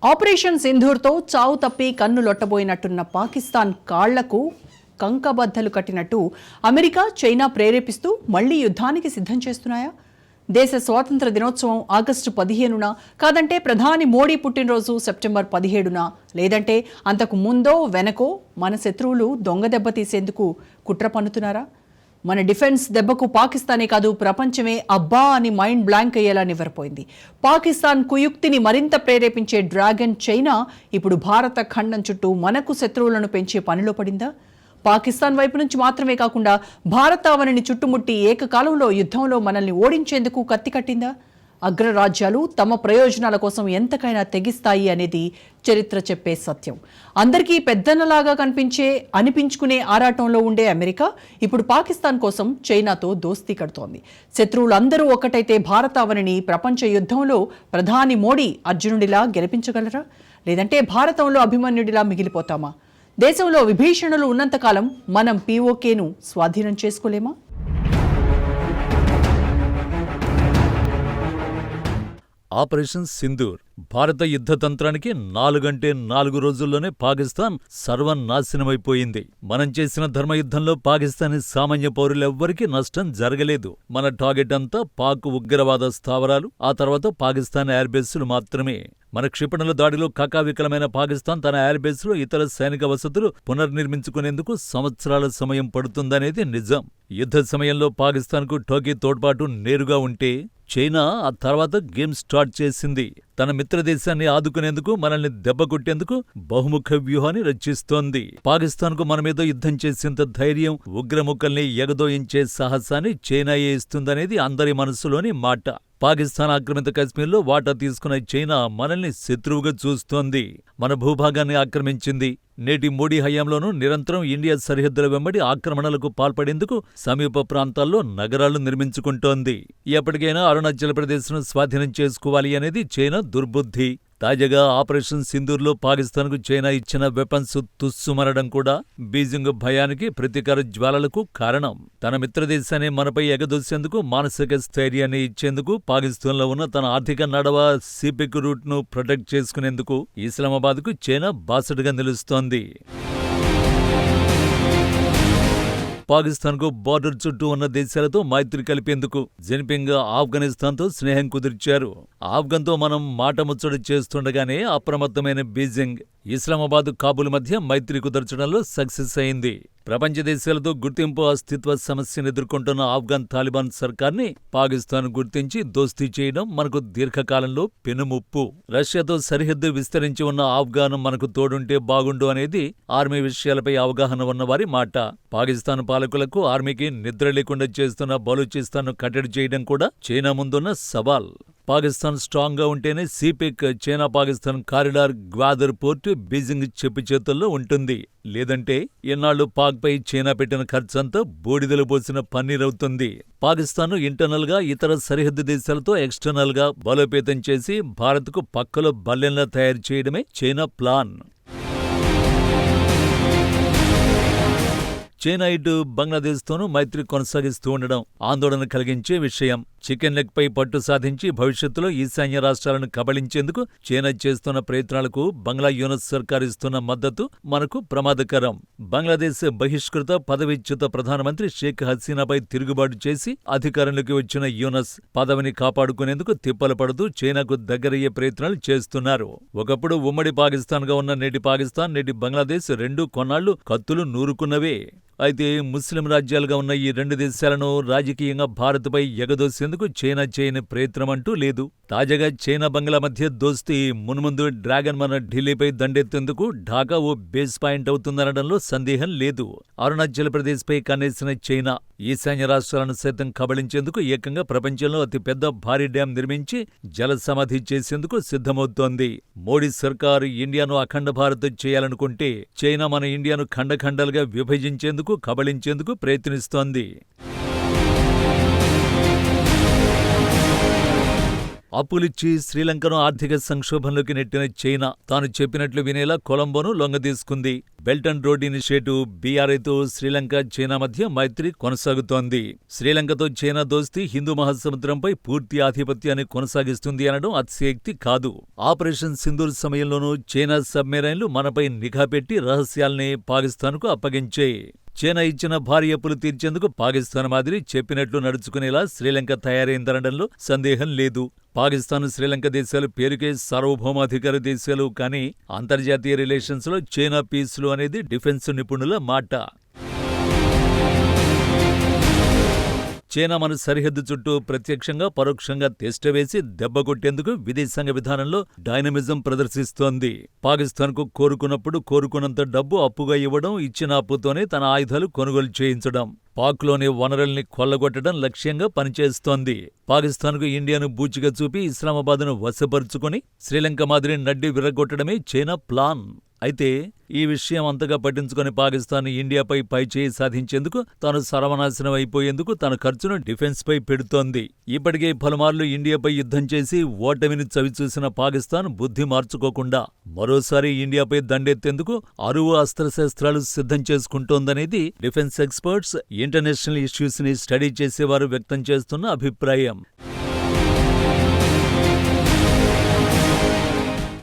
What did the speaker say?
Operation సింధూర్తో చావు తప్పి కన్ను లొట్టబోయినట్టున్న పాకిస్తాన్ కాళ్లకు కంకబద్దలు కట్టినట్టు అమెరికా, చైనా ప్రేరేపిస్తూ మళ్లీ యుద్ధానికి సిద్ధం చేస్తున్నాయా? దేశ స్వాతంత్ర దినోత్సవం ఆగస్టు 15న, కాదంటే ప్రధాని మోడీ పుట్టినరోజు సెప్టెంబర్ 17న, లేదంటే అంతకు ముందో వెనకో మన శత్రువులు దొంగ దెబ్బ తీసేందుకు కుట్ర పన్నుతున్నారా? మన డిఫెన్స్ దెబ్బకు పాకిస్తానే కాదు, ప్రపంచమే అబ్బా అని మైండ్ బ్లాంక్ అయ్యేలా నివ్వెరపోయింది. పాకిస్తాన్ కుయుక్తిని మరింత ప్రేరేపించే డ్రాగన్ చైనా ఇప్పుడు భారత ఖండం చుట్టూ మనకు శత్రువులను పెంచే పనిలో పడిందా? పాకిస్తాన్ వైపు నుంచి మాత్రమే కాకుండా భారతావనిని చుట్టుముట్టి ఏకకాలంలో యుద్ధంలో మనల్ని ఓడించేందుకు కత్తి కట్టిందా? అగ్రరాజ్యాలు తమ ప్రయోజనాల కోసం ఎంతకైనా తెగిస్తాయి అనేది చరిత్ర చెప్పే సత్యం. అందరికీ పెద్దన్నలాగా అనిపించుకునే ఆరాటంలో ఉండే అమెరికా ఇప్పుడు పాకిస్తాన్ కోసం చైనాతో దోస్తీ కడుతోంది. శత్రువులందరూ ఒక్కటైతే భారతావనిని ప్రపంచ యుద్ధంలో ప్రధాని మోడీ అర్జునుడిలా గెలిపించగలరా? లేదంటే భారతంలో అభిమన్యుడిలా మిగిలిపోతామా? దేశంలో విభీషణులు ఉన్నంతకాలం మనం పీఓకేను స్వాధీనం చేసుకోలేమా? ఆపరేషన్ సింధూర్ భారత యుద్ధ తంత్రానికి 4 రోజుల్లోనే పాకిస్తాన్ సర్వనాశనమైపోయింది. మనం చేసిన ధర్మయుద్ధంలో పాకిస్తానీ సామాన్య పౌరులెవ్వరికీ నష్టం జరగలేదు. మన టార్గెట్ అంతా పాక్ ఉగ్రవాద స్థావరాలు, ఆ తర్వాత పాకిస్తాన్ ఎయిర్బేస్లు మాత్రమే. మన క్షిపణుల దాడిలో కకావికలమైన పాకిస్తాన్ తన ఎయిర్బేస్లో ఇతర సైనిక వసతులు పునర్నిర్మించుకునేందుకు సంవత్సరాల సమయం పడుతుందనేది నిజం. యుద్ధ సమయంలో పాకిస్తాన్కు టోకీ తోడ్పాటు నేరుగా ఉంటే, చైనా ఆ తర్వాత గేమ్ స్టార్ట్ చేసింది. తన మిత్రదేశాన్ని ఆదుకునేందుకు, మనల్ని దెబ్బకొట్టేందుకు బహుముఖ వ్యూహాన్ని రచిస్తోంది. పాకిస్తాన్కు మనమేదో యుద్ధం చేసేంత ధైర్యం, ఉగ్రముఖల్ని ఎగదోయించే సాహసాన్ని చైనాయే ఇస్తుందనేది అందరి మనసులోని మాట. పాకిస్తాన్ ఆక్రమిత కశ్మీర్లో వాటా తీసుకున్న చైనా మనల్ని శత్రువుగా చూస్తోంది. మన భూభాగాన్ని ఆక్రమించింది. నేటి మోడీ హయాంలోనూ నిరంతరం ఇండియా సరిహద్దుల వెంబడి ఆక్రమణలకు పాల్పడేందుకు సమీప ప్రాంతాల్లో నగరాలు నిర్మించుకుంటోంది. ఎప్పటికైనా అరుణాచల్ ప్రదేశ్ను స్వాధీనం చేసుకోవాలి అనేది చైనా దుర్బుద్ధి. తాజాగా ఆపరేషన్ సింధూర్లో పాకిస్తాన్కు చైనా ఇచ్చిన వెపన్స్ తుస్సుమనడం కూడా బీజింగ్ భయానికి, ప్రతీకార జ్వాలలకు కారణం. తన మిత్రదేశాన్ని మనపై ఎగదోసేందుకు, మానసిక స్థైర్యాన్ని ఇచ్చేందుకు, పాకిస్తాన్లో ఉన్న తన ఆర్థిక నడవ సిపెక్ రూట్ను ప్రొటెక్ట్ చేసుకునేందుకు ఇస్లామాబాద్కు చైనా బాసటగా నిలుస్తోంది. పాకిస్తాన్కు బార్డర్ చుట్టూ ఉన్న దేశాలతో మైత్రి కలిపేందుకు జిన్పింగ్ ఆఫ్ఘనిస్తాన్తో స్నేహం కుదిర్చారు. ఆఫ్ఘన్తో మనం మాటముచ్చట చేస్తుండగానే అప్రమత్తమైన బీజింగ్ ఇస్లామాబాద్, కాబూల్ మధ్య మైత్రి కుదర్చడంలో సక్సెస్ అయింది. ప్రపంచ దేశాలతో గుర్తింపు, అస్తిత్వ సమస్యను ఎదుర్కొంటున్న ఆఫ్ఘన్ తాలిబాన్ సర్కార్ని పాకిస్తాన్ గుర్తించి దోస్తీ చేయడం మనకు దీర్ఘకాలంలో పెనుముప్పు. రష్యాతో సరిహద్దు విస్తరించి ఉన్న ఆఫ్ఘాన్ మనకు తోడుంటే బాగుండు అనేది ఆర్మీ విషయాలపై అవగాహన ఉన్నవారి మాట. పాకిస్తాన్ పాలకులకు, ఆర్మీకి నిద్ర లేకుండా చేస్తున్న బలూచిస్తాన్ను కట్టడి చేయడం కూడా చైనా ముందున్న సవాల్. పాకిస్తాన్ స్ట్రాంగ్ గా ఉంటేనే CPEC, China Pakistan corridor, Gwadar port Beijing చెప్పు చేతుల్లో ఉంటుంది. లేదంటే ఎన్నాళ్లు పాక్పై చైనా పెట్టిన ఖర్చంతా బూడిదలు పోసిన పన్నీరవుతుంది. పాకిస్తాన్ను ఇంటర్నల్ గా ఇతర సరిహద్దు దేశాలతో ఎక్స్టర్నల్ గా బలోపేతం చేసి భారత్కు పక్కలో బల్లెంలా తయారు చేయడమే చైనా ప్లాన్. చైనా ఇటు బంగ్లాదేశ్తోనూ మైత్రి కొనసాగిస్తూ ఉండడం ఆందోళన కలిగించే విషయం. చికెన్ లెగ్ పై పట్టు సాధించి భవిష్యత్తులో ఈశాన్య రాష్ట్రాలను కబళించేందుకు చైనా చేస్తున్న ప్రయత్నాలకు బంగ్లా యూనస్ సర్కార్ ఇస్తున్న మద్దతు మనకు ప్రమాదకరం. బంగ్లాదేశ్ బహిష్కృత పదవీచ్యుత ప్రధానమంత్రి షేక్ హసీనాపై తిరుగుబాటు చేసి అధికారంలోకి వచ్చిన యూనస్ పదవిని కాపాడుకునేందుకు తిప్పలు పడుతూ చైనాకు దగ్గరయ్యే ప్రయత్నాలు చేస్తున్నారు. ఒకప్పుడు ఉమ్మడి పాకిస్తాన్గా ఉన్న నేటి పాకిస్తాన్, నేటి బంగ్లాదేశ్ రెండూ కొన్నాళ్లు కత్తులు నూరుకున్నవే. అయితే ముస్లిం రాజ్యాలుగా ఉన్న ఈ రెండు దేశాలను రాజకీయంగా భారత్పై ఎగదోసేందుకు చైనా చేయని ప్రయత్నమంటూ లేదు. తాజాగా చైనా బంగ్లా మధ్య దోస్తీ మున్ముందు డ్రాగన్ మన ఢిల్లీపై దండెత్తేందుకు ఢాకా ఓ బేస్ పాయింట్ అవుతుందనడంలో సందేహం లేదు. అరుణాచల్ ప్రదేశ్పై కన్నేసిన చైనా ఈశాన్య రాష్ట్రాలను సైతం కబళించేందుకు ఏకంగా ప్రపంచంలో అతిపెద్ద భారీ డ్యాం నిర్మించి జల సమాధి చేసేందుకు సిద్ధమవుతోంది. మోడీ సర్కారు ఇండియాను అఖండ భారత్ చేయాలనుకుంటే చైనా మన ఇండియాను ఖండఖండాలుగా విభజించేందుకు, కబళించేందుకు ప్రయత్నిస్తోంది. అప్పులిచ్చి శ్రీలంకను ఆర్థిక సంక్షోభంలోకి నెట్టిన చైనా తాను చెప్పినట్లు వినేలా కొలంబోను లొంగదీసుకుంది. బెల్ట్ అండ్ రోడ్ ఇనిషియేటివ్ BRIతో శ్రీలంక, చైనా మధ్య మైత్రి కొనసాగుతోంది. శ్రీలంకతో చైనా దోస్తీ హిందూ మహాసముద్రంపై పూర్తి ఆధిపత్యాన్ని కొనసాగిస్తుంది అనడం అతిశయోక్తి కాదు. ఆపరేషన్ సింధూర్ సమయంలోనూ చైనా సబ్మెరైన్లు మనపై నిఘా పెట్టి రహస్యాల్ని పాకిస్తాన్కు అప్పగించాయి. చైనా ఇచ్చిన భారీ అప్పులు తీర్చేందుకు పాకిస్తాన్ మాదిరి చెప్పినట్లు నడుచుకునేలా శ్రీలంక తయారైందనడంలో సందేహం లేదు. పాకిస్తాన్, శ్రీలంక దేశాలు పేరుకే సార్వభౌమాధికార దేశాలు, కానీ అంతర్జాతీయ రిలేషన్స్లో చైనా పీసులు అనేది డిఫెన్స్ నిపుణుల మాట. చైనా మన సరిహద్దు చుట్టూ ప్రత్యక్షంగా, పరోక్షంగా తిష్టవేసి దెబ్బకొట్టేందుకు విదేశాంగ విధానంలో డైనమిజం ప్రదర్శిస్తోంది. పాకిస్తాన్కు కోరుకున్నప్పుడు కోరుకున్నంత డబ్బు అప్పుగా ఇవ్వడం, ఇచ్చిన అప్పుతోనే తన ఆయుధాలు కొనుగోలు చేయించడం, పాక్లోని వనరుల్ని కొల్లగొట్టడం లక్ష్యంగా పనిచేస్తోంది. పాకిస్తాన్కు ఇండియాను బూచిగా చూపి ఇస్లామాబాద్ను వశపరుచుకుని శ్రీలంక మాదిరి నడ్డి విరగొట్టడమే చైనా ప్లాన్. అయితే ఈ విషయం అంతగా పట్టించుకుని పాకిస్తాన్ ఇండియాపై పైచేయి సాధించేందుకు, తాను సర్వనాశనం అయిపోయేందుకు తన ఖర్చును డిఫెన్స్పై పెడుతోంది. ఇప్పటికే పలుమార్లు ఇండియాపై యుద్ధం చేసి ఓటమిని చవిచూసిన పాకిస్తాన్ బుద్ధి మార్చుకోకుండా మరోసారి ఇండియాపై దండెత్తేందుకు అరువు అస్త్రశస్త్రాలు సిద్ధం చేసుకుంటోందనేది డిఫెన్స్ ఎక్స్పర్ట్స్, ఇంటర్నేషనల్ ఇష్యూస్ ని స్టడీ చేసేవారు వ్యక్తం చేస్తున్న అభిప్రాయం.